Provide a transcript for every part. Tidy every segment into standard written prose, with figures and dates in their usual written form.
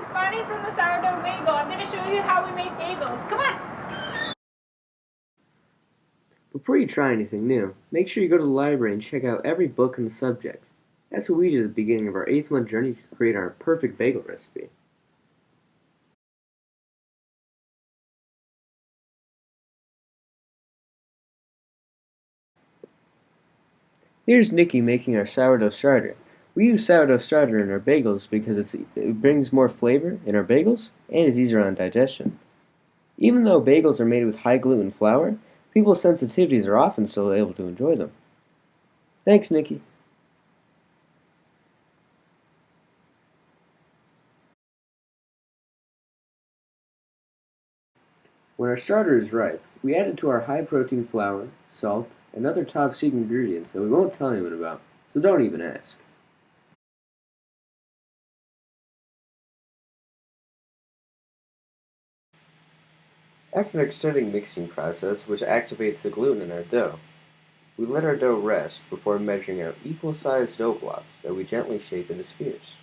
it's Bonnie from the Sourdough Bagel. I'm going to show you how we make bagels. Come on! Before you try anything new, make sure you go to the library and check out every book on the subject. That's what we did at the beginning of our 8th-month journey to create our perfect bagel recipe. Here's Nikki making our sourdough starter. We use sourdough starter in our bagels because it brings more flavor in our bagels and is easier on digestion. Even though bagels are made with high gluten flour, people's sensitivities are often still able to enjoy them. Thanks, Nikki. When our starter is ripe, we add it to our high-protein flour, salt, and other top-secret ingredients that we won't tell anyone about, so don't even ask. After an extended mixing process which activates the gluten in our dough, we let our dough rest before measuring out equal-sized dough blocks that we gently shape into spheres.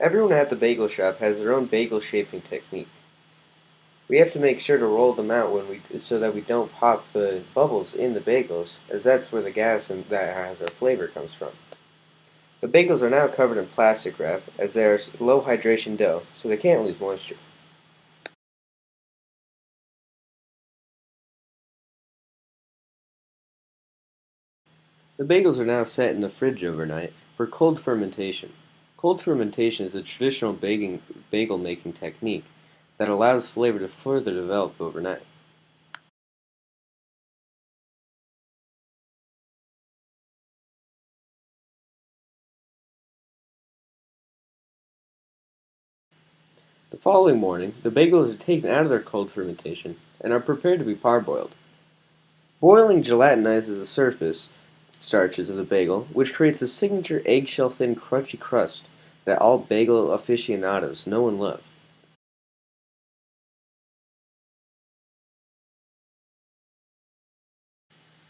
Everyone at the bagel shop has their own bagel shaping technique. We have to make sure to roll them out so that we don't pop the bubbles in the bagels, as that's where the gas and that has our flavor comes from. The bagels are now covered in plastic wrap as they are low hydration dough, so they can't lose moisture. The bagels are now set in the fridge overnight for cold fermentation. Cold fermentation is a traditional bagel making technique that allows flavor to further develop overnight. The following morning, the bagels are taken out of their cold fermentation and are prepared to be parboiled. Boiling gelatinizes the surface starches of the bagel, which creates a signature eggshell-thin crunchy crust that all bagel aficionados know and love.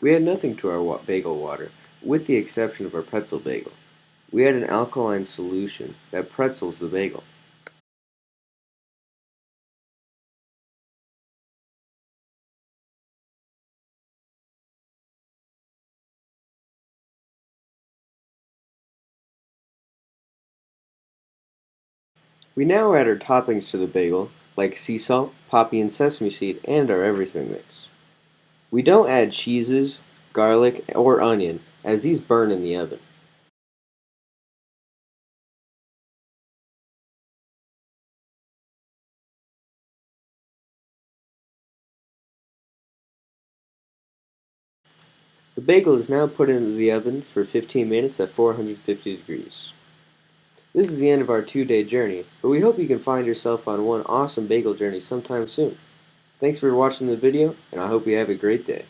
We add nothing to our bagel water, with the exception of our pretzel bagel. We add an alkaline solution that pretzels the bagel. We now add our toppings to the bagel, like sea salt, poppy and sesame seed, and our everything mix. We don't add cheeses, garlic, or onion, as these burn in the oven. The bagel is now put into the oven for 15 minutes at 450 degrees. This is the end of our 2-day journey, but we hope you can find yourself on one awesome bagel journey sometime soon. Thanks for watching the video, and I hope you have a great day.